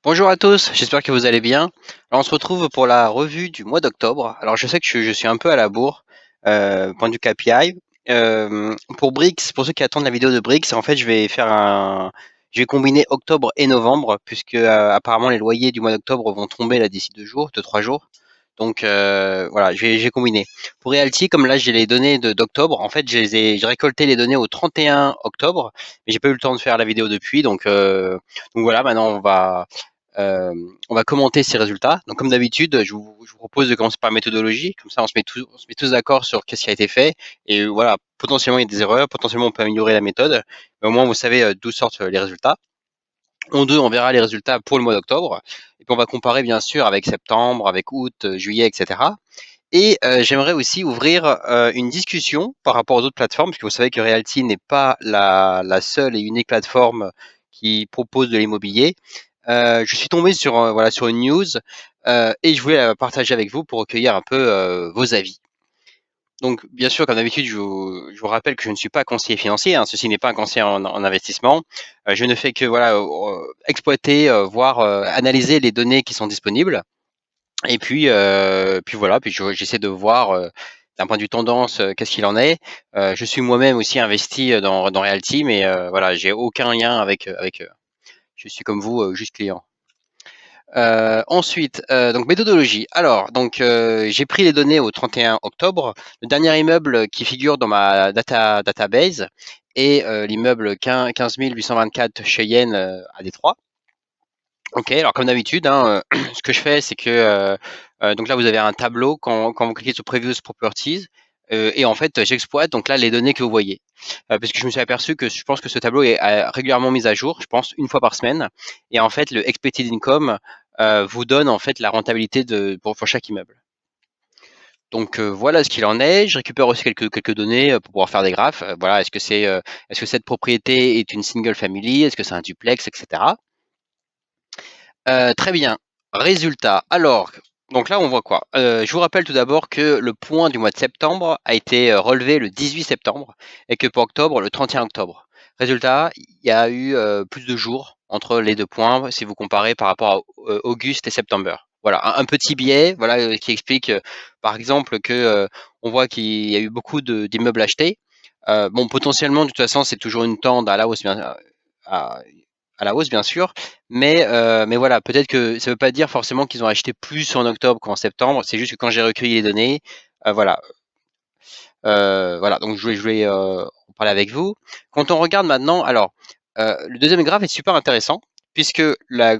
Bonjour à tous, j'espère que vous allez bien. Alors on se retrouve pour la revue du mois d'octobre. Alors je sais que je suis un peu à la bourre, point du KPI. Pour Brix, pour ceux qui attendent la vidéo de Brix, en fait je vais combiner octobre et novembre puisque apparemment les loyers du mois d'octobre vont tomber là d'ici 2 jours, 2, 3 jours. Donc voilà, j'ai combiné. Pour Realty, comme là j'ai les données d'octobre, en fait j'ai récolté les données au 31 octobre, mais j'ai pas eu le temps de faire la vidéo depuis, donc voilà, maintenant euh, on va commenter ces résultats. Donc, comme d'habitude, je vous propose de commencer par la méthodologie. Comme ça, on se met tous d'accord sur qu'est-ce qui a été fait. Et voilà, potentiellement, il y a des erreurs. Potentiellement, on peut améliorer la méthode. Mais au moins, vous savez d'où sortent les résultats. En deux, on verra les résultats pour le mois d'octobre. Et puis, on va comparer, bien sûr, avec septembre, avec août, juillet, etc. Et j'aimerais aussi ouvrir une discussion par rapport aux autres plateformes, puisque vous savez que Realty n'est pas la seule et unique plateforme qui propose de l'immobilier. Je suis tombé sur, voilà, sur une news et je voulais la partager avec vous pour recueillir un peu vos avis. Donc, bien sûr, comme d'habitude, je vous rappelle que je ne suis pas conseiller financier. Hein, ceci n'est pas un conseiller en investissement. Je ne fais que voilà, exploiter, voir, analyser les données qui sont disponibles. Et puis voilà, j'essaie de voir d'un point de vue tendance, qu'est-ce qu'il en est. Je suis moi-même aussi investi dans Realty, mais voilà, j'ai aucun lien avec eux. Je suis comme vous, juste client. Ensuite, donc méthodologie. Alors, j'ai pris les données au 31 octobre. Le dernier immeuble qui figure dans ma database est l'immeuble 15 824 Cheyenne à Détroit. Ok, alors comme d'habitude, hein, ce que je fais, c'est que donc là vous avez un tableau quand vous cliquez sur Previous Properties et en fait j'exploite donc là les données que vous voyez parce que je me suis aperçu que je pense que ce tableau est régulièrement mis à jour, je pense une fois par semaine et en fait le expected income vous donne en fait la rentabilité pour chaque immeuble. Donc voilà ce qu'il en est. Je récupère aussi quelques données pour pouvoir faire des graphes. Voilà, est-ce que cette propriété est une single family, est-ce que c'est un duplex, etc. Très bien. Résultat. Alors, donc là, on voit quoi? Je vous rappelle tout d'abord que le point du mois de septembre a été relevé le 18 septembre et que pour octobre, le 31 octobre. Résultat, il y a eu plus de jours entre les deux points si vous comparez par rapport à Auguste et septembre. Voilà, un petit biais, voilà, qui explique, par exemple, que on voit qu'il y a eu beaucoup d'immeubles achetés. Bon, potentiellement, de toute façon, c'est toujours une tente à la hausse, à, à la hausse, bien sûr. Mais voilà, peut-être que ça ne veut pas dire forcément qu'ils ont acheté plus en octobre qu'en septembre. C'est juste que quand j'ai recueilli les données, voilà. Voilà, donc je voulais en parler avec vous. Quand on regarde maintenant, alors, le deuxième graphe est super intéressant, puisque la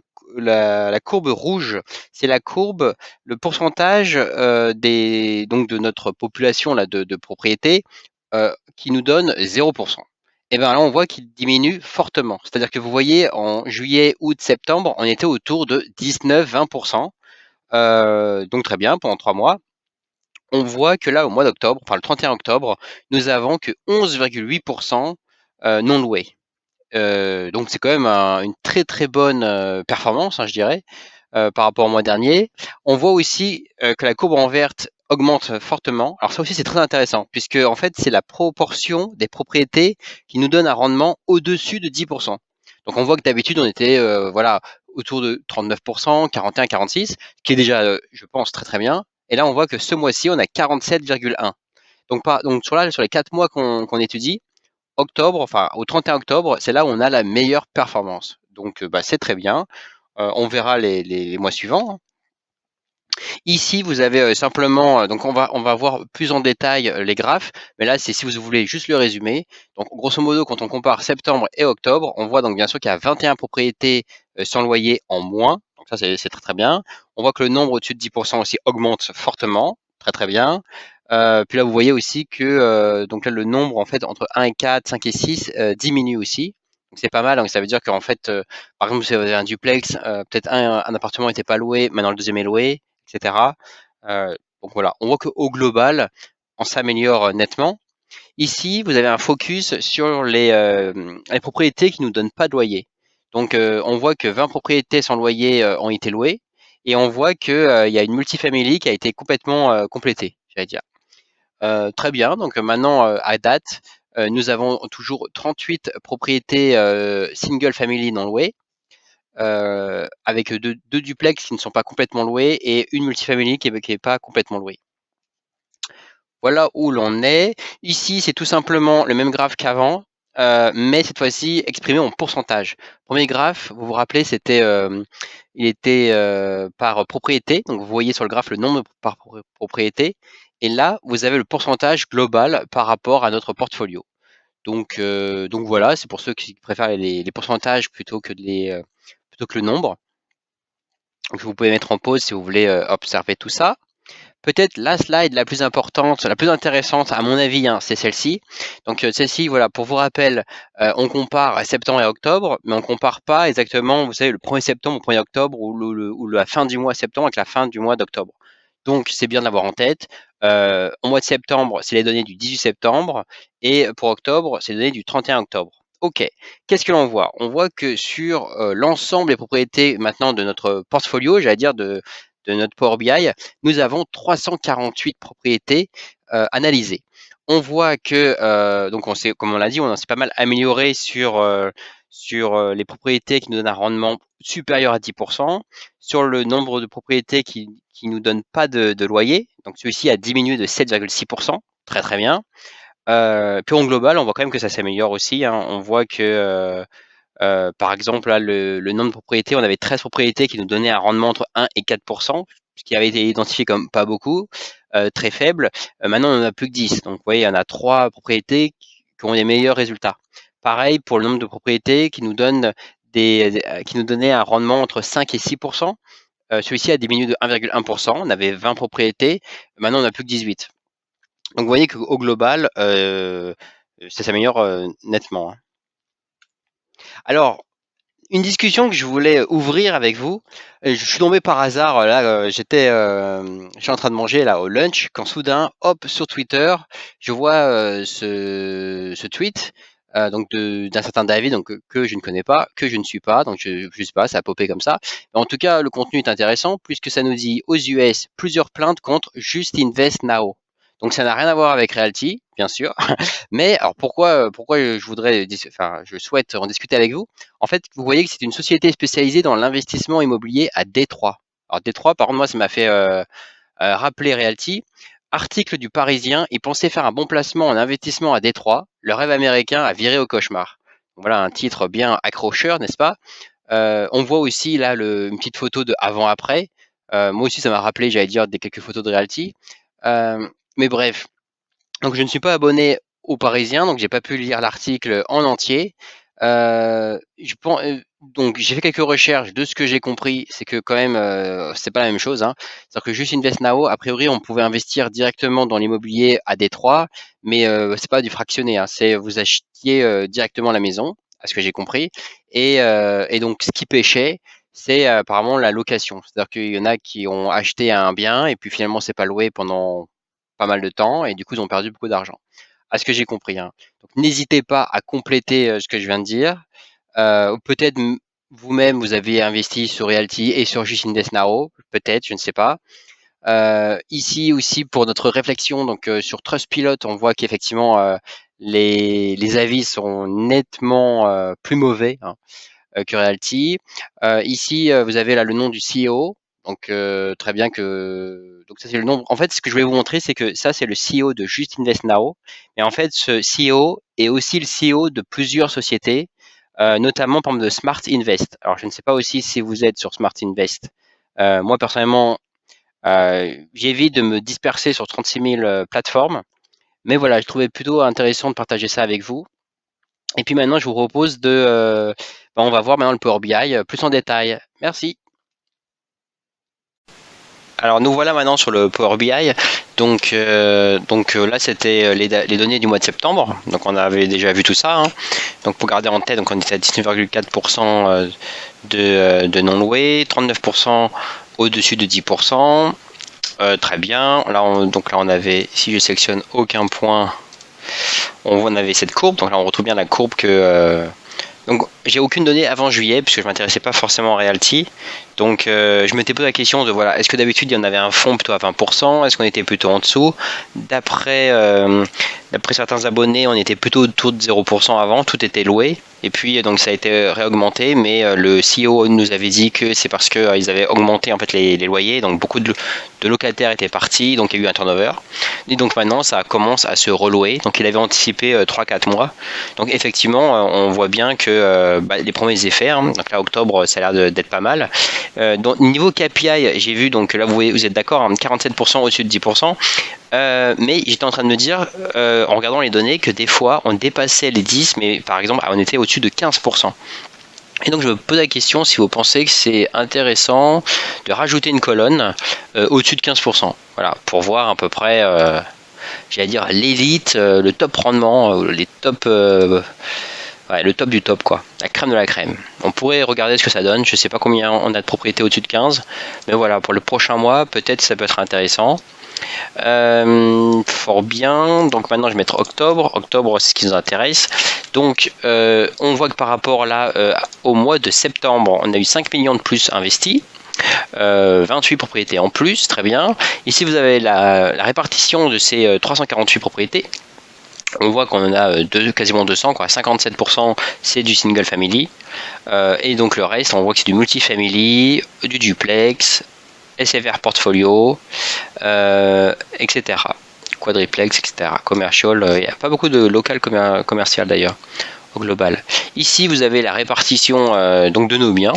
courbe rouge, c'est la courbe, le pourcentage donc de notre population là, de propriétés qui nous donne 0%. Et bien là, on voit qu'il diminue fortement. C'est-à-dire que vous voyez, en juillet, août, septembre, on était autour de 19-20%. Donc très bien, pendant 3 mois. On voit que là, au mois d'octobre, enfin le 31 octobre, nous avons que 11,8% non loués. Donc c'est quand même une très très bonne performance, hein, je dirais, par rapport au mois dernier. On voit aussi que la courbe en verte augmente fortement. Alors ça aussi c'est très intéressant, puisque en fait c'est la proportion des propriétés qui nous donne un rendement au-dessus de 10%. Donc on voit que d'habitude on était voilà, autour de 39%, 41, 46, ce qui est déjà, je pense, très très bien. Et là on voit que ce mois-ci on a 47,1. Donc sur les 4 mois qu'on étudie, octobre, enfin au 31 octobre, c'est là où on a la meilleure performance. Donc bah, c'est très bien. On verra les mois suivants, hein. Ici, vous avez simplement, donc on va voir plus en détail les graphes, mais là, c'est si vous voulez juste le résumé. Donc, grosso modo, quand on compare septembre et octobre, on voit donc bien sûr qu'il y a 21 propriétés sans loyer en moins. Donc ça, c'est très très bien. On voit que le nombre au-dessus de 10% aussi augmente fortement, très très bien. Puis là, vous voyez aussi que donc là, le nombre en fait entre 1 et 4, 5 et 6 diminue aussi. Donc c'est pas mal. Donc ça veut dire qu'en fait, par exemple, si vous avez un duplex, peut-être un appartement n'était pas loué, maintenant le deuxième est loué, etc. Donc voilà, on voit qu'au global, on s'améliore nettement. Ici, vous avez un focus sur les propriétés qui ne nous donnent pas de loyer. Donc on voit que 20 propriétés sans loyer ont été louées et on voit qu'il y a une multifamily qui a été complètement complétée, j'allais dire. Très bien, donc maintenant à date, nous avons toujours 38 propriétés single family non louées. avec deux duplex qui ne sont pas complètement loués et une multifamily qui est pas complètement louée. Voilà où l'on est. Ici, c'est tout simplement le même graphe qu'avant, mais cette fois-ci exprimé en pourcentage. Premier graphe, vous vous rappelez, il était par propriété. Donc vous voyez sur le graphe le nombre par propriété. Et là, vous avez le pourcentage global par rapport à notre portfolio. Donc voilà, c'est pour ceux qui préfèrent les pourcentages plutôt que le nombre. Donc vous pouvez mettre en pause si vous voulez observer tout ça. Peut-être la slide la plus importante, la plus intéressante à mon avis, hein, c'est celle-ci. Donc celle-ci, voilà, pour vous rappel, on compare septembre et octobre, mais on compare pas exactement, vous savez, le 1er septembre au 1er octobre ou la fin du mois septembre avec la fin du mois d'octobre. Donc c'est bien de l'avoir en tête. Au mois de septembre, c'est les données du 18 septembre et pour octobre, c'est les données du 31 octobre. Ok, qu'est-ce que l'on voit? On voit que sur l'ensemble des propriétés maintenant de notre portfolio, j'allais dire de notre Power BI, nous avons 348 propriétés analysées. On voit que, donc comme on l'a dit, on s'est pas mal amélioré sur les propriétés qui nous donnent un rendement supérieur à 10%, sur le nombre de propriétés qui nous donnent pas de loyer, donc celui-ci a diminué de 7,6%, très très bien. Puis en global, on voit quand même que ça s'améliore aussi, hein. On voit que par exemple, là, le nombre de propriétés, on avait 13 propriétés qui nous donnaient un rendement entre 1 et 4%, ce qui avait été identifié comme pas beaucoup, très faible. Maintenant, on en a plus que 10. Donc, vous voyez, il y en a 3 propriétés qui ont des meilleurs résultats. Pareil pour le nombre de propriétés qui nous donnent qui nous donnaient un rendement entre 5 et 6%. Celui-ci a diminué de 1,1%. On avait 20 propriétés. Maintenant, on n'a plus que 18. Donc, vous voyez qu'au global, ça s'améliore nettement, hein. Alors, une discussion que je voulais ouvrir avec vous. Je suis tombé par hasard, là, j'étais en train de manger là au lunch, quand soudain, hop, sur Twitter, je vois ce tweet donc d'un certain David, donc que je ne connais pas, que je ne suis pas, donc je sais pas, ça a popé comme ça. Mais en tout cas, le contenu est intéressant puisque ça nous dit aux US plusieurs plaintes contre Just Invest Now. Donc ça n'a rien à voir avec Realty, bien sûr. Mais alors pourquoi je souhaite en discuter avec vous. En fait, vous voyez que c'est une société spécialisée dans l'investissement immobilier à Détroit. Alors Détroit, par contre, moi, ça m'a fait rappeler Realty. Article du Parisien, ils pensaient faire un bon placement en investissement à Détroit. Le rêve américain a viré au cauchemar. Voilà un titre bien accrocheur, n'est-ce pas? On voit aussi là une petite photo de avant-après. Moi aussi, ça m'a rappelé, j'allais dire, quelques photos de Realty. Mais bref, donc je ne suis pas abonné au Parisien, donc j'ai pas pu lire l'article en entier. Donc j'ai fait quelques recherches. De ce que j'ai compris, c'est que quand même c'est pas la même chose, hein. C'est-à-dire que Just Invest Now, a priori, on pouvait investir directement dans l'immobilier à Détroit, mais c'est pas du fractionné, hein. C'est vous achetiez directement la maison, à ce que j'ai compris. Et donc ce qui pêchait, c'est apparemment la location. C'est-à-dire qu'il y en a qui ont acheté un bien et puis finalement c'est pas loué pendant pas mal de temps et du coup ils ont perdu beaucoup d'argent. À ce que j'ai compris, hein. Donc n'hésitez pas à compléter ce que je viens de dire. Peut-être vous-même vous avez investi sur Realty et sur Just Invest Now, peut-être, je ne sais pas. Ici aussi pour notre réflexion, donc sur Trustpilot, on voit qu'effectivement les avis sont nettement plus mauvais, hein, que Realty. Ici, vous avez là le nom du CEO. Donc très bien donc ça c'est le nom. En fait, ce que je voulais vous montrer, c'est que ça c'est le CEO de Just Invest Now. Et en fait, ce CEO est aussi le CEO de plusieurs sociétés, notamment par exemple de Smart Invest. Alors je ne sais pas aussi si vous êtes sur Smart Invest. Moi personnellement, j'évite de me disperser sur 36 000 plateformes. Mais voilà, je trouvais plutôt intéressant de partager ça avec vous. Et puis maintenant, je vous propose on va voir maintenant le Power BI plus en détail. Merci. Alors nous voilà maintenant sur le Power BI. Donc là c'était les données du mois de septembre. Donc on avait déjà vu tout ça, hein. Donc pour garder en tête, donc on était à 19,4% de non loués, 39% au-dessus de 10%. Très bien. Donc là on avait, si je sélectionne aucun point, on avait cette courbe. Donc là on retrouve bien la courbe que donc j'ai aucune donnée avant juillet puisque je m'intéressais pas forcément à Realty. Donc je m'étais posé la question de voilà, est-ce que d'habitude il y en avait un fonds plutôt à 20%, est-ce qu'on était plutôt en dessous? D'après certains abonnés, on était plutôt autour de 0% avant, tout était loué. Et puis donc ça a été réaugmenté, mais le CEO nous avait dit que c'est parce qu'ils avaient augmenté en fait les loyers, donc beaucoup de locataires étaient partis, donc il y a eu un turnover. Et donc maintenant ça commence à se relouer, donc il avait anticipé 3-4 mois. Donc effectivement on voit bien que les premiers effets, hein, donc là octobre ça a l'air d'être pas mal. Donc, niveau KPI, j'ai vu, donc là vous êtes d'accord, hein, 47% au-dessus de 10%. Mais j'étais en train de me dire, en regardant les données, que des fois on dépassait les 10, mais par exemple on était au-dessus de 15%. Et donc je me pose la question si vous pensez que c'est intéressant de rajouter une colonne au-dessus de 15%. Voilà, pour voir à peu près, j'allais dire l'élite, le top rendement, les top... ouais, le top du top, quoi. La crème de la crème. On pourrait regarder ce que ça donne. Je sais pas combien on a de propriétés au-dessus de 15. Mais voilà, pour le prochain mois, peut-être ça peut être intéressant. Fort bien. Donc maintenant, je vais mettre octobre. Octobre, c'est ce qui nous intéresse. Donc, on voit que par rapport là, au mois de septembre, on a eu 5 millions de plus investis. 28 propriétés en plus, très bien. Ici, vous avez la répartition de ces 348 propriétés. On voit qu'on en a quasiment 200, quoi. 57% c'est du single family, et donc le reste on voit que c'est du multifamily, du duplex, SFR portfolio, etc. Quadriplex, etc. Commercial, il n'y a pas beaucoup de local commercial d'ailleurs au global. Ici vous avez la répartition donc de nos biens.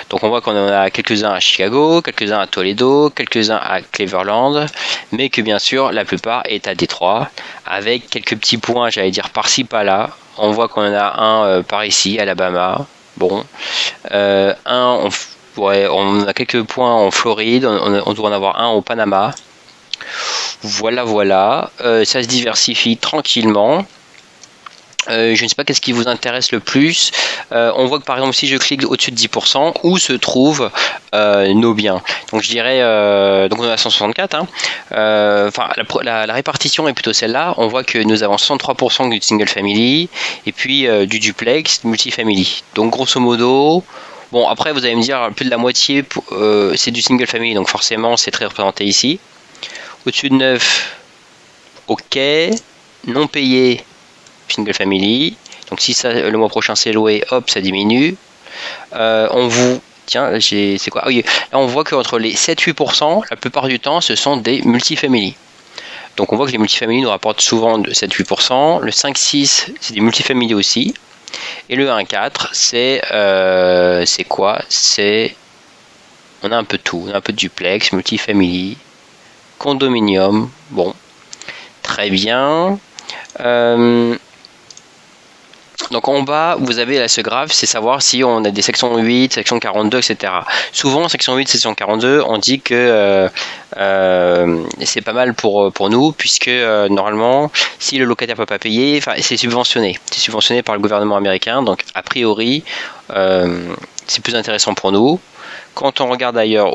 Donc on voit qu'on en a quelques-uns à Chicago, quelques-uns à Toledo, quelques-uns à Cleveland, mais que bien sûr la plupart est à Détroit, avec quelques petits points, j'allais dire par-ci par-là. On voit qu'on en a un par ici, Alabama. Bon, on a quelques points en Floride, on doit en avoir un au Panama. Voilà, ça se diversifie tranquillement. Je ne sais pas qu'est-ce qui vous intéresse le plus. On voit que par exemple si je clique au-dessus de 10%, où se trouvent nos biens. Donc je dirais, donc on a 164. Hein. Enfin la répartition est plutôt celle-là. On voit que nous avons 63% du single family et puis du duplex, multifamily. Donc grosso modo. Bon après vous allez me dire plus de la moitié c'est du single family, donc forcément c'est très représenté ici. Au-dessus de 9, ok. Non payé, single family. Donc si ça, le mois prochain c'est loué, hop, ça diminue. Tiens, c'est quoi? Ah oui, là on voit qu'entre les 7-8%, la plupart du temps, ce sont des multifamily. Donc on voit que les multifamily nous rapportent souvent de 7-8%. Le 5-6, c'est des multifamily aussi. Et le 1-4, c'est quoi? On a un peu de tout. On a un peu de duplex, multifamily, condominium. Bon, très bien. Donc en bas, vous avez là ce graphe, c'est savoir si on a des sections 8, section 42, etc. Souvent, section 8, section 42, on dit que c'est pas mal pour nous, puisque normalement, si le locataire ne peut pas payer, c'est subventionné. C'est subventionné par le gouvernement américain, donc a priori, c'est plus intéressant pour nous. Quand on regarde d'ailleurs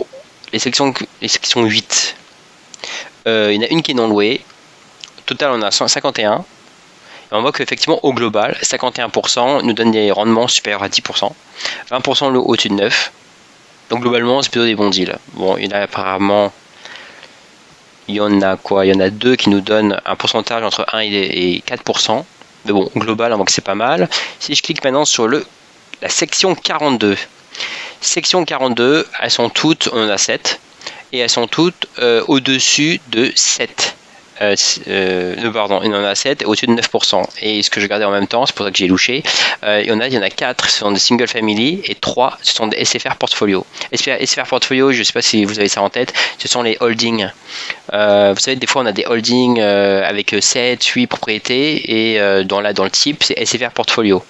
les sections 8, il y en a une qui est non louée. Au total, on a 151. On voit qu'effectivement, au global, 51% nous donne des rendements supérieurs à 10%, 20% au-dessus de 9%. Donc globalement, c'est plutôt des bons deals. Bon, il y en a apparemment, il y en a 2 qui nous donnent un pourcentage entre 1 et 4%. Mais bon, au global, on voit que c'est pas mal. Si je clique maintenant sur la section 42, section 42, elles sont toutes, on en a 7, et elles sont toutes au-dessus de 7. Pardon, il en a 7 au-dessus de 9%. Et ce que je regardais en même temps, c'est pour ça que j'ai louché, il y en a 4, ce sont des single family, et 3, ce sont des SFR portfolio. SFR portfolio, je ne sais pas si vous avez ça en tête, ce sont les holdings. Vous savez, des fois on a des holdings avec 7, 8 propriétés, et dans le type, c'est SFR portfolio.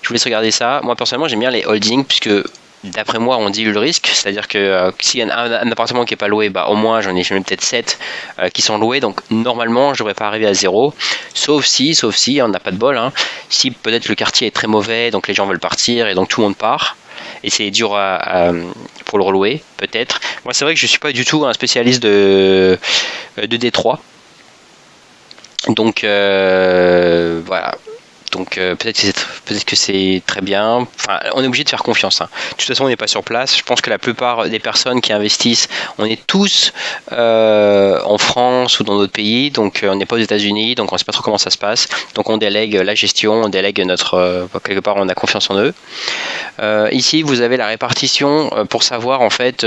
Je vous laisse regarder ça. Moi personnellement, j'aime bien les holdings, puisque d'après moi, on dilue le risque, c'est-à-dire que s'il y a un appartement qui n'est pas loué, au moins j'en ai peut-être 7 qui sont loués, donc normalement je ne devrais pas arriver à 0, sauf si on n'a pas de bol, hein, si peut-être le quartier est très mauvais, donc les gens veulent partir et donc tout le monde part, et c'est dur pour le relouer, peut-être. Moi c'est vrai que je ne suis pas du tout un spécialiste de Détroit, donc voilà. Donc peut-être que c'est très bien. Enfin, on est obligé de faire confiance, hein. De toute façon, on n'est pas sur place. Je pense que la plupart des personnes qui investissent, on est tous en France ou dans d'autres pays, donc on n'est pas aux États-Unis, donc on ne sait pas trop comment ça se passe. Donc on délègue la gestion, on délègue quelque part, on a confiance en eux. Ici, vous avez la répartition pour savoir en fait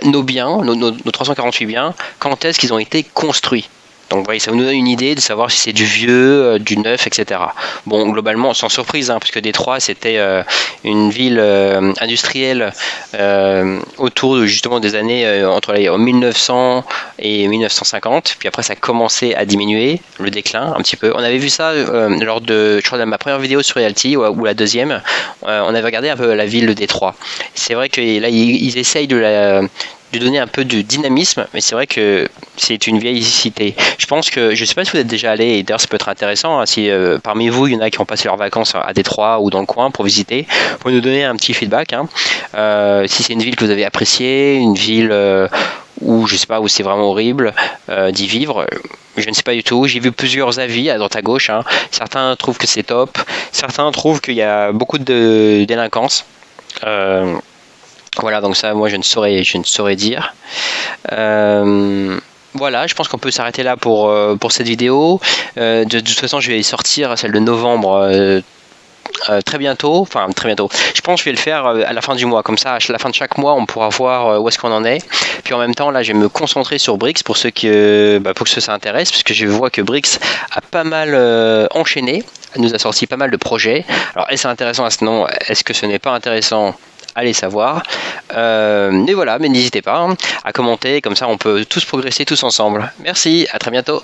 nos biens, nos 348 biens, quand est-ce qu'ils ont été construits. Donc vous voyez, ça nous donne une idée de savoir si c'est du vieux, du neuf, etc. Bon, globalement, sans surprise, hein, parce que Détroit, c'était une ville industrielle autour justement des années entre 1900 et 1950. Puis après, ça a commencé à diminuer, le déclin un petit peu. On avait vu ça lors de, je crois, de ma première vidéo sur Realty ou la deuxième. On avait regardé un peu la ville de Détroit. C'est vrai que là, ils essayent de donner un peu de dynamisme, mais c'est vrai que c'est une vieille cité. Je pense que, je sais pas si vous êtes déjà allé, et d'ailleurs ça peut être intéressant, hein, si parmi vous il y en a qui ont passé leurs vacances à Détroit ou dans le coin pour visiter, vous pouvez nous donner un petit feedback, hein. Si c'est une ville que vous avez appréciée, une ville où je sais pas, où c'est vraiment horrible d'y vivre, je ne sais pas du tout. J'ai vu plusieurs avis à droite à gauche, hein. Certains trouvent que c'est top, certains trouvent qu'il y a beaucoup de délinquance. Voilà, donc ça, moi, je ne saurais dire. Voilà, je pense qu'on peut s'arrêter là pour cette vidéo. De toute façon, je vais sortir celle de novembre très bientôt. Enfin, très bientôt. Je pense que je vais le faire à la fin du mois. Comme ça, à la fin de chaque mois, on pourra voir où est-ce qu'on en est. Puis en même temps, là, je vais me concentrer sur Brix pour ceux pour que ça intéresse, parce que je vois que Brix a pas mal enchaîné. Elle nous a sorti pas mal de projets. Alors, est-ce intéressant? Sinon, est-ce que ce n'est pas intéressant? Allez savoir. Mais voilà, mais n'hésitez pas, hein, à commenter, comme ça on peut tous progresser tous ensemble. Merci, à très bientôt.